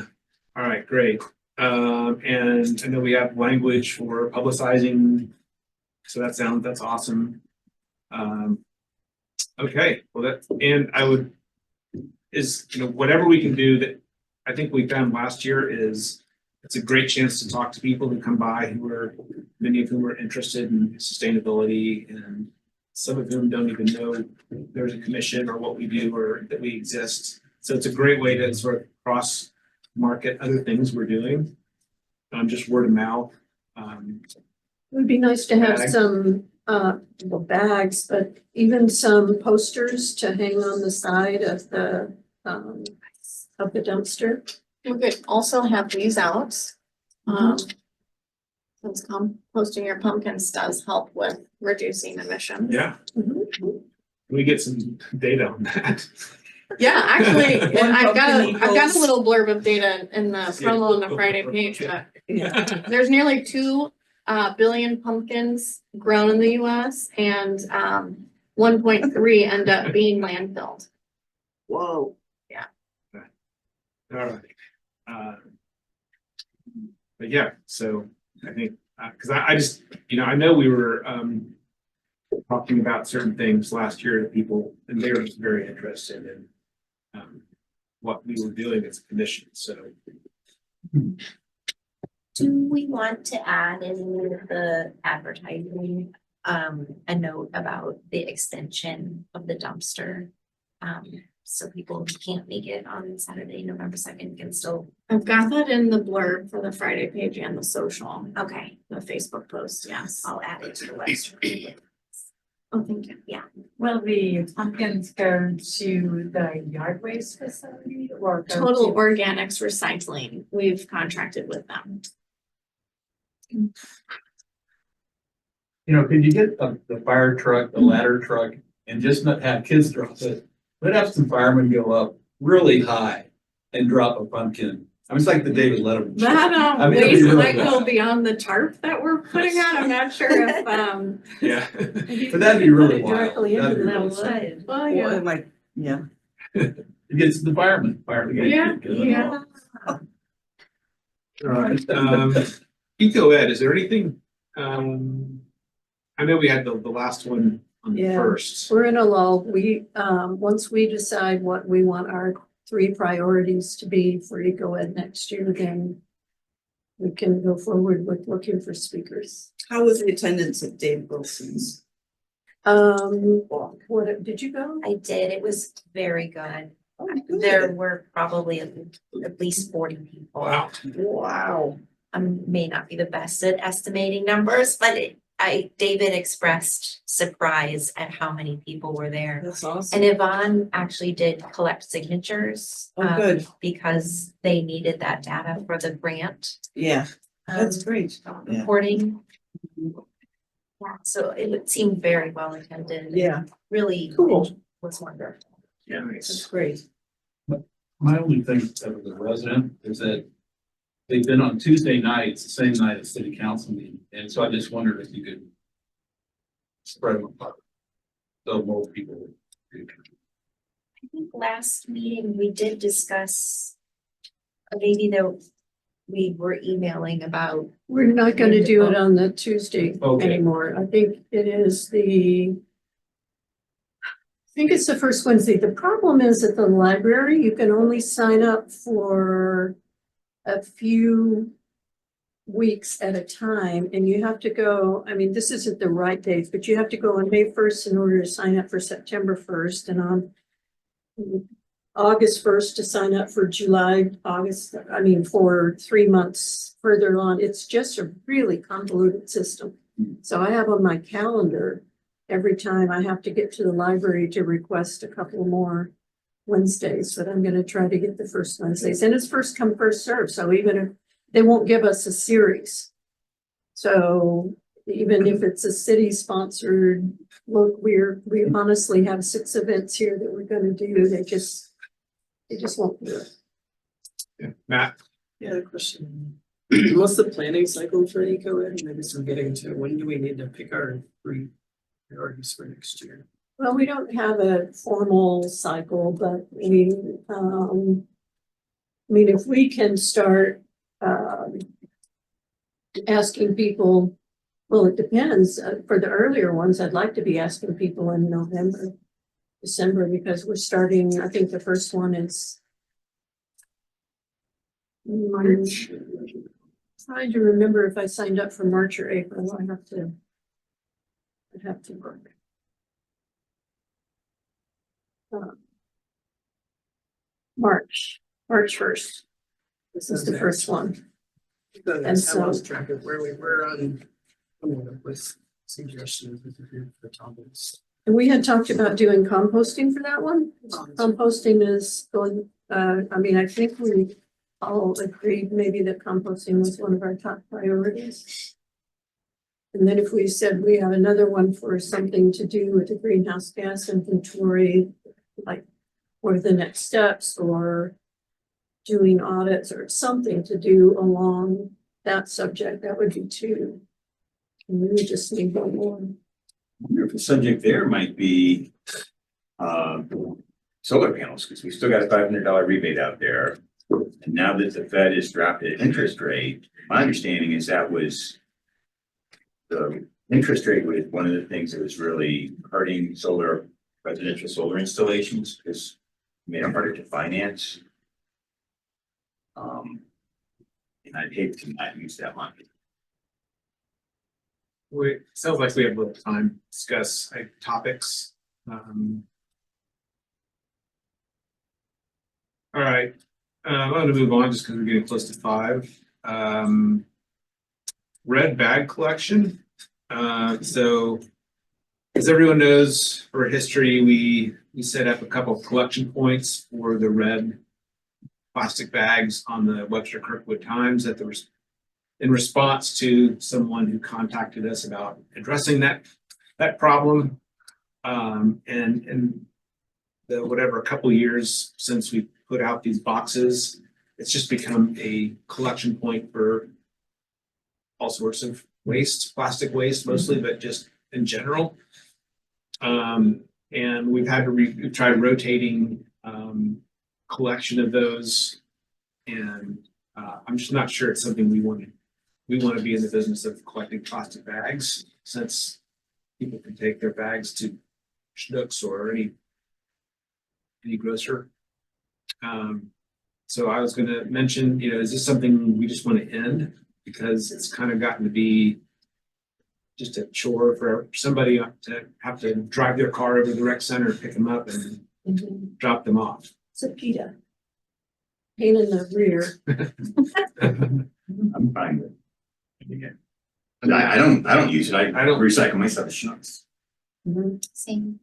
right, great. And I know we have language for publicizing. So that's awesome. Okay, well whatever we can do that I think we found last year is it's a great chance to talk to people who come by many of whom are interested in sustainability and some of whom don't even know there's a commission or what we do or that we exist. So it's a great way to sort of cross market other things we're doing. Just word of mouth. It would be nice to have Bags. some, bags, but even some posters to hang on the side of the dumpster. We could also have these out. Since composting your pumpkins does help with reducing emissions. Yeah, Mhm. can we get some data on that? Yeah, actually, One I've got pumpkin a equals- little blurb of data in the promo on the Friday page, but Yeah. there's nearly 2 billion pumpkins grown in the US and 1.3 end up being landfilled. Whoa. All right. But yeah, so I think, cause I just, I know we were, talking about certain things last year to people and they were just very interested in, what we were doing as a commission, so. Do we want to add in the advertising, a note about the extension of the dumpster? So people who can't make it on Saturday, November 2nd can still, I've got that in the blurb for the Friday page and the social, okay, the Facebook post, yes. I'll add it to the website. Oh, thank you. Will the pumpkins go to the yard waste facility or go Total to? Organics Recycling, we've contracted with them. Could you get the fire truck, the ladder truck, and just not have kids drop it? But have some firemen go up really high and drop a pumpkin. I mean, it's like the David Letterman. show. That I mean, it'd be waste really might nice. go beyond the tarp that we're putting out. I'm not sure if, Yeah. But that'd be really wild. Directly into That'd be the really side. well, Well, yeah. it might, yeah. It gets the firemen. Yeah, yeah. All right, Eco Ed, is there anything, I know we had the last one on the Yeah. first. We're in a lull. Once we decide what we want our 3 priorities to be for Eco Ed next year, then we can go forward with looking for speakers. How was the attendance at Dave Wilson's? What, did you go? I did, it was very good. Oh, good. There were probably at least 40 people. Wow. Wow. I may not be the best at estimating numbers, but David expressed surprise at how many people were there. That's awesome. And Yvonne actually did collect signatures. Oh, good. Because they needed that data for the grant. Yeah, that's great. Yeah. Reporting. Yeah, so it seemed very well attended. Yeah, Really. Cool. Was wonderful. Yeah, that's nice. great. My only thing as a resident is that they've been on Tuesday nights, the same night as city council meeting. And so I just wondered if you could spread them apart. So more people. I think last meeting, we did discuss a lady that we were emailing about. We're not gonna do it on the Tuesday Okay. anymore. I think it is I think it's the first Wednesday. The problem is at the library, you can only sign up for a few weeks at a time, and you have to go, I mean, this isn't the right date, but you have to go on May 1st in order to sign up for September 1st, and on August 1st to sign up for July, August, I mean, for 3 months further on. It's just a really convoluted system. So I have on my calendar, every time I have to get to the library to request a couple more Wednesdays, but I'm gonna try to get the first Wednesdays, and it's first come, first served, so even if they won't give us a series. So even if it's a city sponsored, look, we honestly have 6 events here that we're gonna do, they just won't do it. Yeah. Matt, Yeah, a question. What's the planning cycle for EcoEd? Maybe some getting to, when do we need to pick our 3 priorities for next year? Well, we don't have a formal cycle, but we, I mean, if we can start, asking people, well, it depends. For the earlier ones, I'd like to be asking people in November, December, because we're starting, I think the first one is March. Trying to remember if I signed up for March or April. I'd have to work. March 1st. This is the first one. And And so I lost so- track of where we were on with suggestions for topics. And we had talked about doing composting for that one. Composting is going, I mean, I think we all agreed maybe that composting was one of our top priorities. And then if we said we have another one for something to do with the greenhouse gas inventory, like what are the next steps, or doing audits or something to do along that subject, that would be 2. And we would just need one more. I wonder if the subject there might be solar panels, because we still got a $500 rebate out there. And now that the Fed has dropped the interest rate, my understanding is that was the interest rate was one of the things that was really hurting residential solar installations, because it made it harder to finance. And I'd hate to not use that money. sounds like we have a little time to discuss topics. All right, I'm going to move on just because we're getting close to 5. Red bag collection. So as everyone knows, for history, we set up a couple of collection points for the red plastic bags on the Webster Kirkwood Times that there was in response to someone who contacted us about addressing that problem. And the whatever, a couple years since we put out these boxes, it's just become a collection point for all sorts of waste, plastic waste mostly, but just in general. And we've had to try rotating collection of those, and I'm just not sure it's something we want to be in the business of collecting plastic bags, since people can take their bags to Schnucks or any grocer. So I was going to mention, is this something we just want to end, because it's kind of gotten to be just a chore for somebody to have to drive their car over to the rec center, pick them up and drop them off. It's a PETA. Pain in the rear. I'm fine with it. Again. I don't use it. I don't recycle my stuff at Schnucks. Same.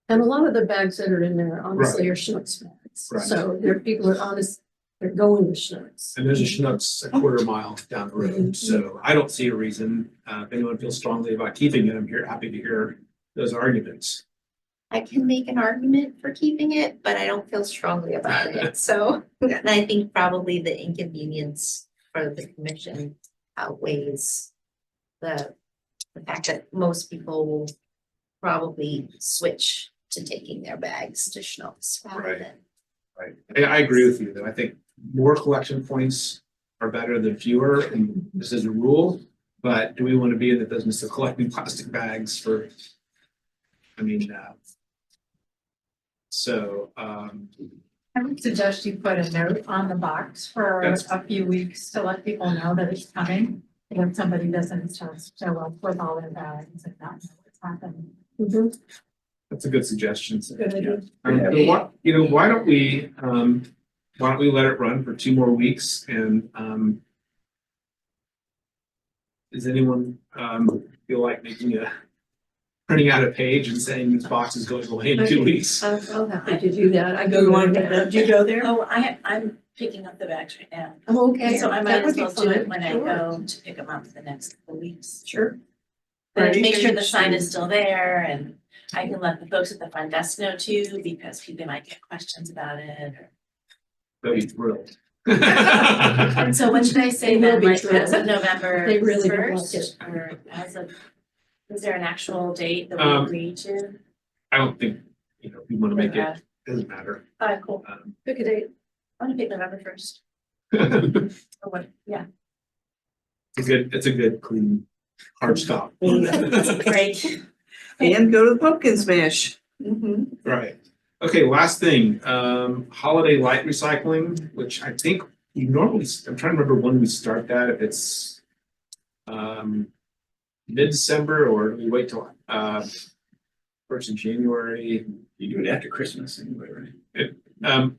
And a lot of the bags that are in there honestly are Schnucks bags. Right. So people are honest, they're going to Schnucks. And there's a Schnucks a quarter mile down the road, so I don't see a reason. If anyone feels strongly about keeping it, I'm happy to hear those arguments. I can make an argument for keeping it, but I don't feel strongly about it, so. And I think probably the inconvenience for the commission outweighs the fact that most people will probably switch to taking their bags to Schnucks rather Right. than. Right. I agree with you, though. I think more collection points are better than fewer, and this is a rule. But do we want to be in the business of collecting plastic bags for? I mean, I would suggest you put a note on the box for That's- a few weeks to let people know that it's coming. If somebody doesn't show up with all their bags and not know what's happening. Mhm. that's a good suggestion. Good idea. Why don't we let it run for 2 more weeks and does anyone feel like printing out a page and saying this box is going away in 2 weeks? I'll have to do that. I go on, do you go there? Oh, I'm picking up the bags right now. Oh, okay. So I might That would as be well do it fun. when I Sure. go to pick them up the next couple weeks. Sure. But make sure the sign is still there and I can let the folks at the front desk know too, because people might get questions about it. They'll be thrilled. So what should I say They will then, be like as thrilled. of November They really don't like first, or as of, is there an actual date that we Um, agree to? I don't think, we want to make it, doesn't matter. Alright, cool. Pick a date. I wanna pick November first, It's or what, yeah, a good clean hard stop. great. And go to the pumpkin smash. Mhm. Right. Okay, last thing, holiday light recycling, which I think you normally, I'm trying to remember when we start that, if it's mid-December or we wait till 1st of January. You do it after Christmas anyway, right?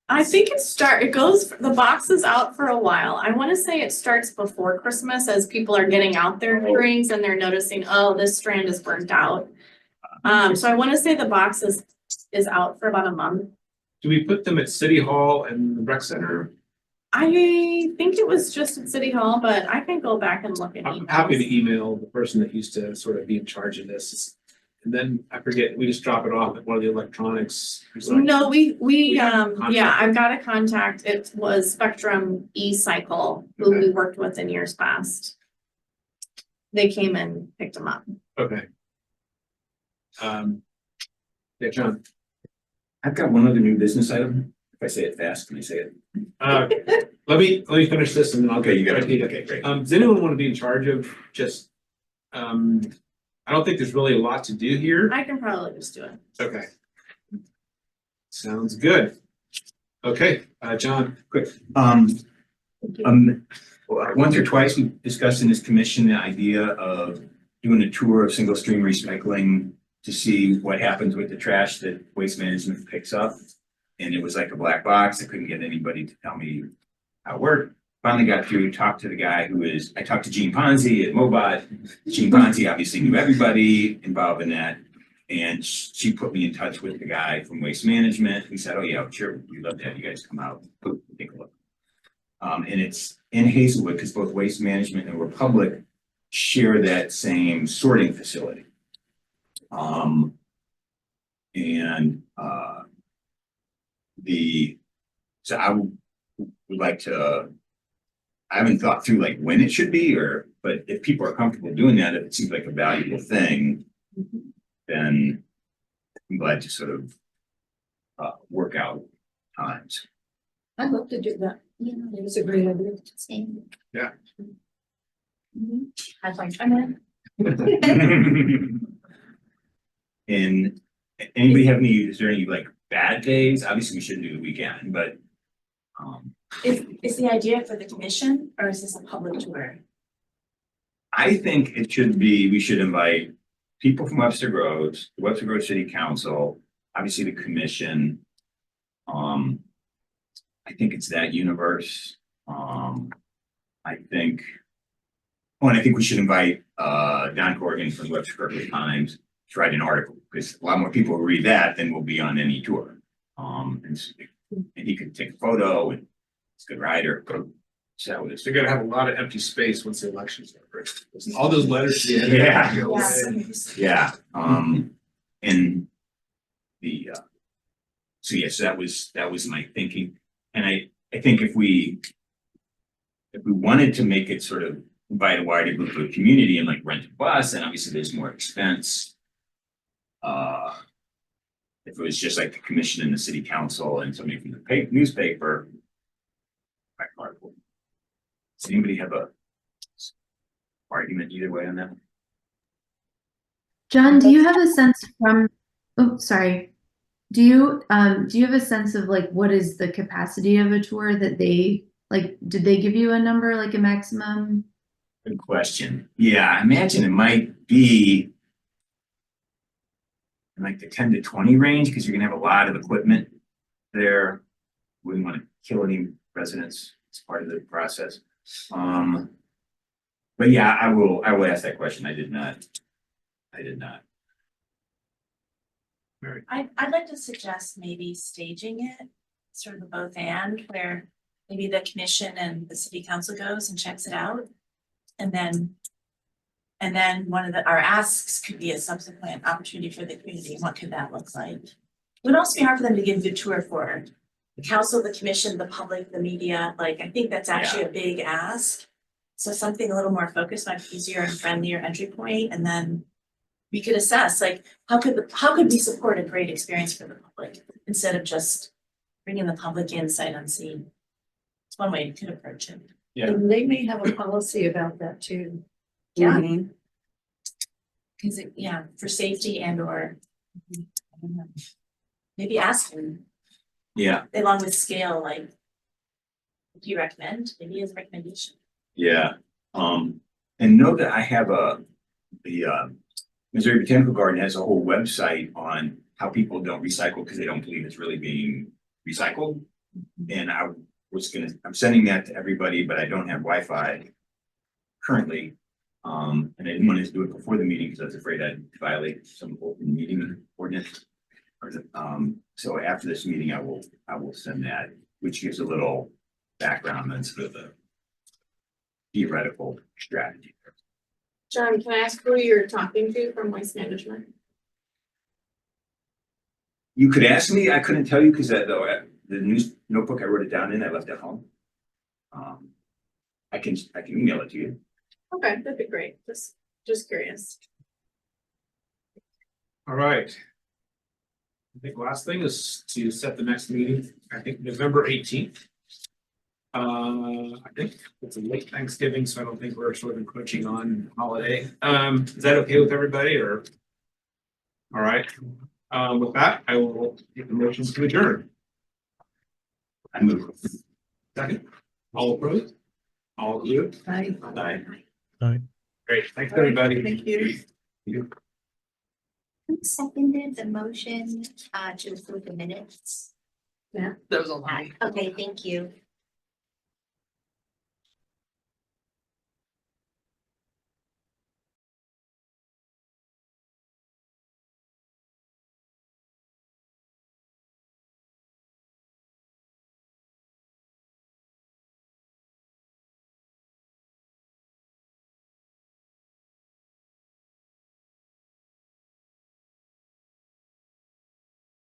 I think the box is out for a while. I want to say it starts before Christmas as people are getting out their strings and they're noticing, oh, this strand is burnt out. So I want to say the box is out for about a month. Do we put them at City Hall and the Rec Center? I think it was just at City Hall, but I can go back and look at I'm happy to emails. email the person that used to sort of be in charge of this. And then I forget, we just drop it off at one of the electronics. No, we have a yeah, contact. I've got a contact. It was Spectrum E-Cycle, who we worked with in years past. They came and picked them up. Okay. Yeah, John. I've got one other new business item. If I say it fast, can I say it? Let me finish this and then I'll. Okay, you got it. Okay, Okay, great. does anyone want to be in charge of just, I don't think there's really a lot to do here. I can probably just do it. Okay. Sounds good. Okay, John, quick. Once or twice, we discussed in this commission the idea of doing a tour of single stream recycling to see what happens with the trash that Waste Management picks up. And it was like a black box. I couldn't get anybody to tell me how it worked. Finally got through, talked to the guy I talked to Gene Ponzi at Mobot. Gene Ponzi obviously knew everybody involved in that. And she put me in touch with the guy from Waste Management. He said, oh yeah, sure, we'd love to have you guys come out, take a look. And it's in Hazelwood because both Waste Management and Republic share that same sorting facility. So I would like to, I haven't thought through like when it should be but if people are comfortable doing that, if it seems like a valuable thing, then I'm glad to sort of work out times. I'd love to do that. Yeah. It was a great idea. Same. I'd like to, I'm And anybody have is there any like bad days? Obviously, we shouldn't do the weekend, but is the idea for the commission or is this a public tour? I think it should be, we should invite people from Webster Groves, the Webster Groves City Council, obviously the commission. I think it's that universe. I think we should invite Don Corrigan from the Webster Groves Times to write an article, because a lot more people will read that than will be on any tour. And he could take a photo and he's a good writer. So it's They're gonna have a lot of empty space once the election's over. All those letters. to the editor Yeah. go away. yeah, and the so yes, that was my thinking. And I think if we wanted to make it sort of invite a wider group of the community and like rent a bus, and obviously there's more expense. if it was just like the commission and the city council and somebody from the newspaper. By cardboard. Does anybody have a argument either way on that? John, do you have a sense from, oh, sorry. Do you have a sense of like, what is the capacity of a tour that they, like, did they give you a number, like a maximum? Good question. Yeah, I imagine it might be in like the 10 to 20 range, because you're gonna have a lot of equipment there. Wouldn't want to kill any residents as part of the process. But yeah, I will ask that question. I did not. I'd like to suggest maybe staging it, sort of a both and, where maybe the commission and the city council goes and checks it out. And then one of our asks could be a subsequent opportunity for the community. What could that look like? It would also be hard for them to give a good tour for the council, the commission, the public, the media. Like, I think that's actually a big ask. So something a little more focused might be easier and friendlier entry point, and then we could assess, like, how could we support a great experience for the public instead of just bringing the public in sight unseen? It's one way you could approach it. Yeah. And they may have a policy about that too. Yeah. Mhm. Cause for safety and or I don't know, maybe ask them Yeah, along with scale, like, do you recommend? Maybe as a recommendation. yeah. And know that I have the Missouri Botanical Garden has a whole website on how people don't recycle because they don't believe it's really being recycled. And I'm sending that to everybody, but I don't have Wi-Fi currently. And I didn't want to do it before the meeting because I was afraid I'd violate some open meeting ordinance. So after this meeting, I will send that, which gives a little background on sort of the theoretical strategy. John, can I ask who you're talking to from Waste Management? You could ask me, I couldn't tell you because the news notebook I wrote it down in, I left at home. I can email it to you. Okay, that'd be great. Just curious. All right. I think last thing is to set the next meeting, I think November 18th. I think it's a late Thanksgiving, so I don't think we're sort of encroaching on holiday. Is that okay with everybody or? All right, with that, I will take the motions to adjourn. I move. Second, all approved? All approved? Right. Aye. Great, thanks, everybody. Thank you. Who seconded the motion to approve the minutes? That was a lie. Okay, thank you.